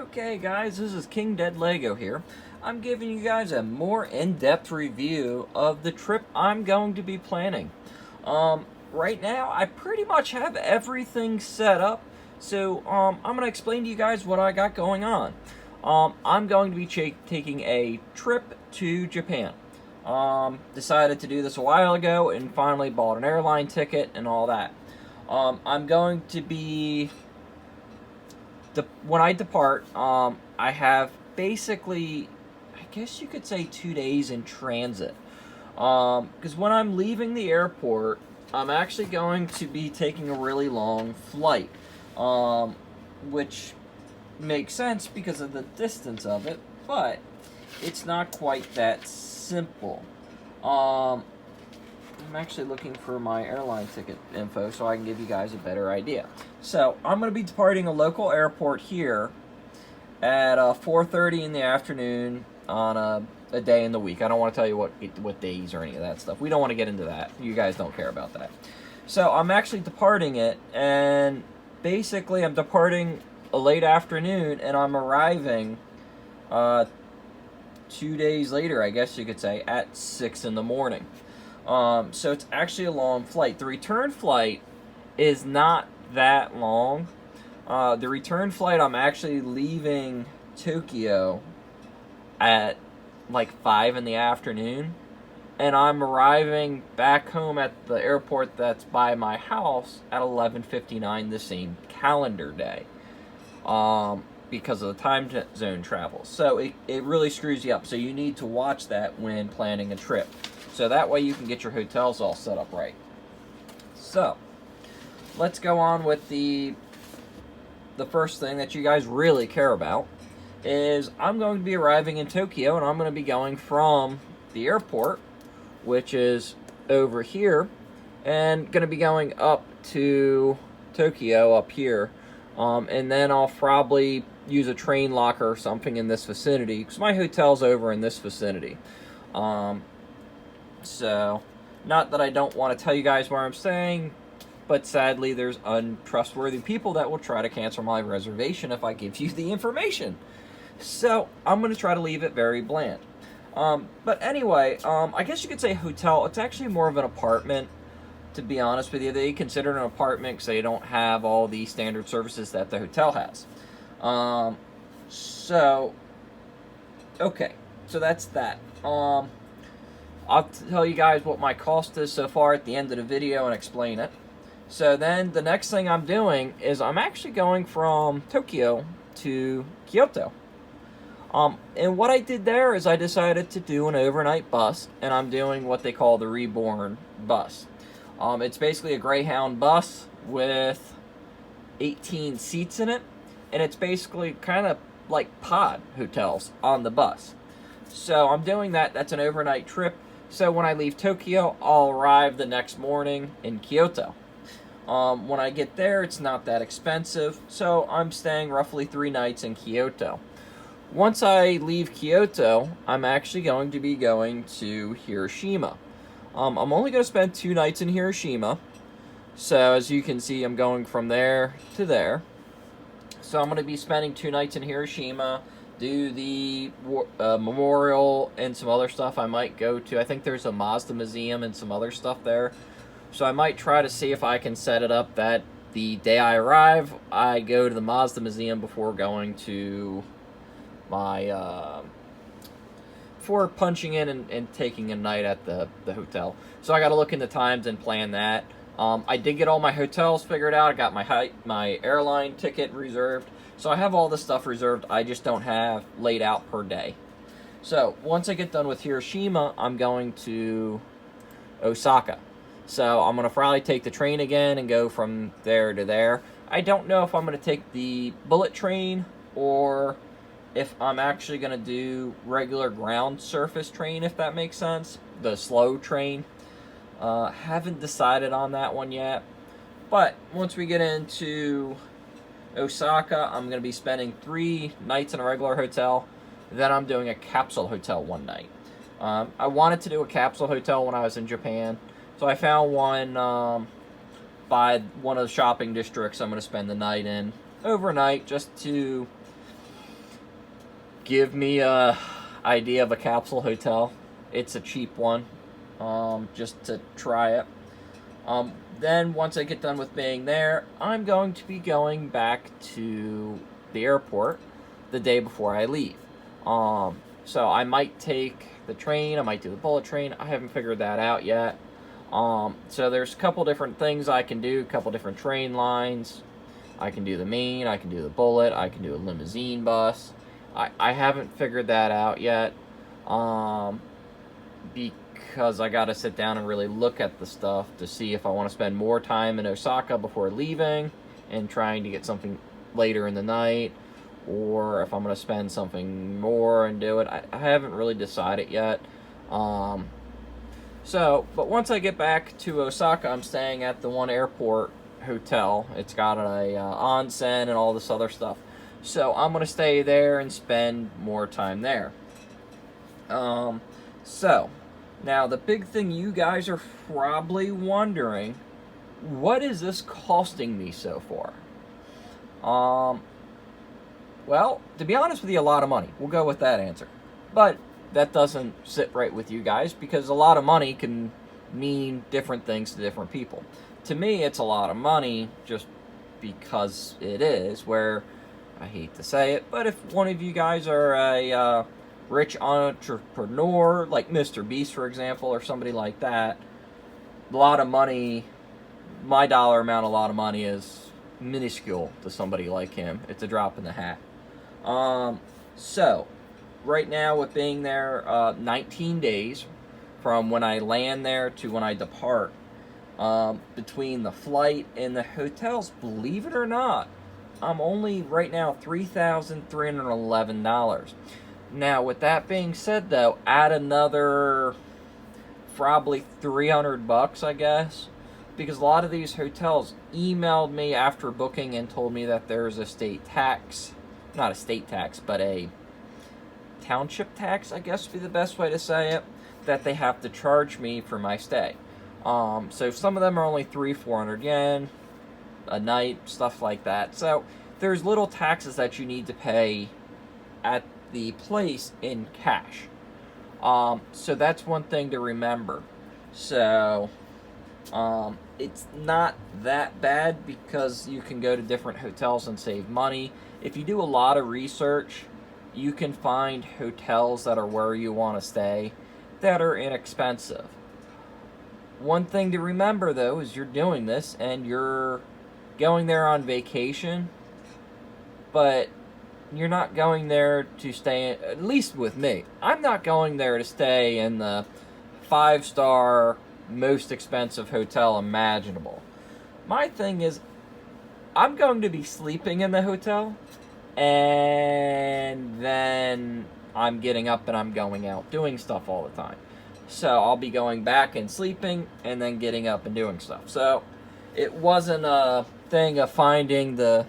Okay guys, this is King Dead Lego here. I'm giving you guys a more in-depth review of the trip I'm going to be planning. Right now, I pretty much have everything set up, so I'm going to explain to you guys what I got going on. I'm going to be taking a trip to Japan. Decided to do this a while ago and finally bought an airline ticket and all that. I'm going to be when I depart, I have basically, I guess you could say 2 days in transit. Because when I'm leaving the airport, I'm actually going to be taking a really long flight, which makes sense because of the distance of it, but it's not quite that simple. I'm actually looking for my airline ticket info so I can give you guys a better idea. So I'm going to be departing a local airport here at 4:30 in the afternoon on a day in the week. I don't want to tell you what days or any of that stuff. We don't want to get into that. You guys don't care about that. So I'm actually departing it, and basically I'm departing a late afternoon, and I'm arriving 2 days later, I guess you could say, at 6 in the morning. So it's actually a long flight. The return flight is not that long. The return flight, I'm actually leaving Tokyo at like 5 in the afternoon, and I'm arriving back home at the airport that's by my house at 11:59 the same calendar day, because of the time zone travel. So it really screws you up. So you need to watch that when planning a trip. So that way you can get your hotels all set up right. So, let's go on with the first thing that you guys really care about. Is I'm going to be arriving in Tokyo, and I'm going to be going from the airport, which is over here, and going to be going up to Tokyo up here. And then I'll probably use a train locker or something in this vicinity, because my hotel's over in this vicinity. So, not that I don't want to tell you guys where I'm staying, but sadly there's untrustworthy people that will try to cancel my reservation if I give you the information. So, I'm going to try to leave it very bland. But anyway, I guess you could say hotel. It's actually more of an apartment, to be honest with you. They consider it an apartment because they don't have all the standard services that the hotel has. Okay, so that's that. I'll tell you guys what my cost is so far at the end of the video and explain it. So then the next thing I'm doing is I'm actually going from Tokyo to Kyoto. And what I did there is I decided to do an overnight bus, and I'm doing what they call the Reborn bus. It's basically a Greyhound bus with 18 seats in it, and it's basically kind of like pod hotels on the bus. So I'm doing that. That's an overnight trip. So when I leave Tokyo, I'll arrive the next morning in Kyoto. When I get there, it's not that expensive, so I'm staying roughly 3 nights in Kyoto. Once I leave Kyoto, I'm actually going to be going to Hiroshima. I'm only going to spend 2 nights in Hiroshima, so as you can see, I'm going from there to there. So I'm going to be spending 2 nights in Hiroshima, do the memorial and some other stuff I might go to. I think there's a Mazda museum and some other stuff there. So I might try to see if I can set it up that the day I arrive, I go to the Mazda museum before going to my, before punching in and taking a night at the hotel. So I got to look into times and plan that. I did get all my hotels figured out. I got my airline ticket reserved. So I have all this stuff reserved. I just don't have laid out per day. So once I get done with Hiroshima, I'm going to Osaka. So I'm going to probably take the train again and go from there to there. I don't know if I'm going to take the bullet train or if I'm actually going to do regular ground surface train, if that makes sense. The slow train. Haven't decided on that one yet. But once we get into Osaka, I'm going to be spending 3 nights in a regular hotel. Then I'm doing a capsule hotel one night. I wanted to do a capsule hotel when I was in Japan. So I found one by one of the shopping districts I'm going to spend the night in overnight, just to give me a idea of a capsule hotel. It's a cheap one, just to try it. Then once I get done with being there, I'm going to be going back to the airport the day before I leave. So I might take the train, I might do the bullet train. I haven't figured that out yet. So there's a couple different things I can do, a couple different train lines. I can do the main, I can do the bullet, I can do a limousine bus. I haven't figured that out yet, because I got to sit down and really look at the stuff to see if I want to spend more time in Osaka before leaving and trying to get something later in the night, or if I'm going to spend something more and do it. I haven't really decided yet. But once I get back to Osaka, I'm staying at the one airport hotel. It's got a onsen and all this other stuff. So I'm going to stay there and spend more time there. So, now the big thing you guys are probably wondering, what is this costing me so far? Well, to be honest with you, a lot of money. We'll go with that answer. But that doesn't sit right with you guys, because a lot of money can mean different things to different people. To me, it's a lot of money just because it is, where, I hate to say it, but if one of you guys are a rich entrepreneur, like Mr. Beast, for example, or somebody like that, a lot of money, my dollar amount, a lot of money is minuscule to somebody like him. It's a drop in the hat. So, right now with being there 19 days from when I land there to when I depart, between the flight and the hotels, believe it or not, I'm only right now $3,311. Now, with that being said, though, add another probably $300, I guess, because a lot of these hotels emailed me after booking and told me that there's a state tax, not a state tax, but a township tax, I guess would be the best way to say it, that they have to charge me for my stay. So some of them are only 300-400 yen a night, stuff like that. So there's little taxes that you need to pay at the place in cash. So that's one thing to remember. So it's not that bad, because you can go to different hotels and save money. If you do a lot of research, you can find hotels that are where you want to stay that are inexpensive. One thing to remember, though, is you're doing this and you're going there on vacation, but you're not going there to stay, at least with me, I'm not going there to stay in the 5-star, most expensive hotel imaginable. My thing is, I'm going to be sleeping in the hotel, and then I'm getting up and I'm going out doing stuff all the time. So I'll be going back and sleeping and then getting up and doing stuff. So it wasn't a thing of finding the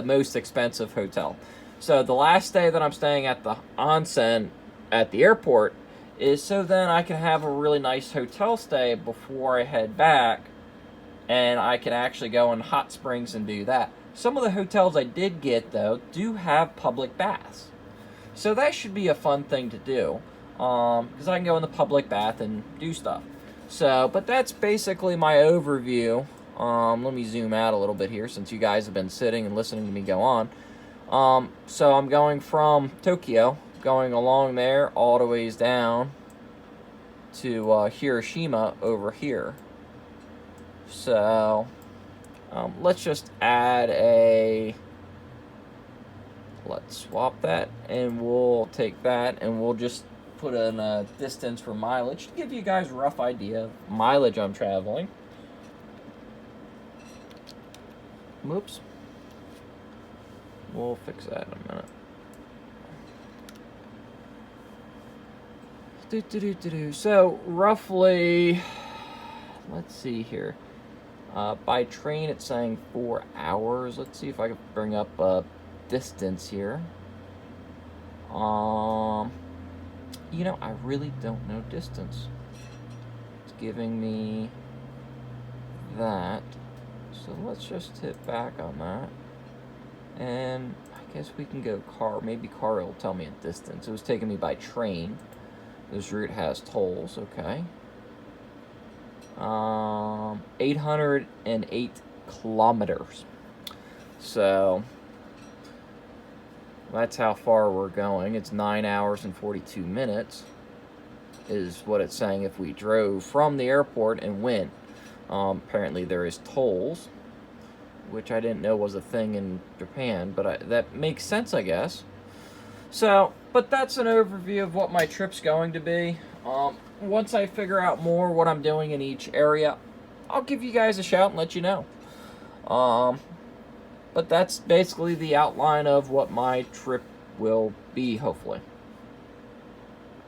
most expensive hotel. So the last day that I'm staying at the onsen at the airport is so then I can have a really nice hotel stay before I head back, and I can actually go in hot springs and do that. Some of the hotels I did get, though, do have public baths. So that should be a fun thing to do, because I can go in the public bath and do stuff. So, but that's basically my overview. Let me zoom out a little bit here, since you guys have been sitting and listening to me go on. So I'm going from Tokyo, going along there all the ways down to Hiroshima over here. So let's just add let's swap that, and we'll take that, and we'll just put in a distance for mileage to give you guys a rough idea of mileage I'm traveling. Whoops. We'll fix that in a minute. So, roughly, let's see here. By train, it's saying 4 hours. Let's see if I can bring up a distance here. You know, I really don't know distance. It's giving me that. So let's just hit back on that. And I guess we can go car. Maybe car will tell me a distance. It was taking me by train. This route has tolls. Okay. 808 kilometers. So that's how far we're going. It's 9 hours and 42 minutes is what it's saying if we drove from the airport and went. Apparently there is tolls, which I didn't know was a thing in Japan, but that makes sense, I guess. So, but that's an overview of what my trip's going to be. Once I figure out more what I'm doing in each area, I'll give you guys a shout and let you know. But that's basically the outline of what my trip will be, hopefully.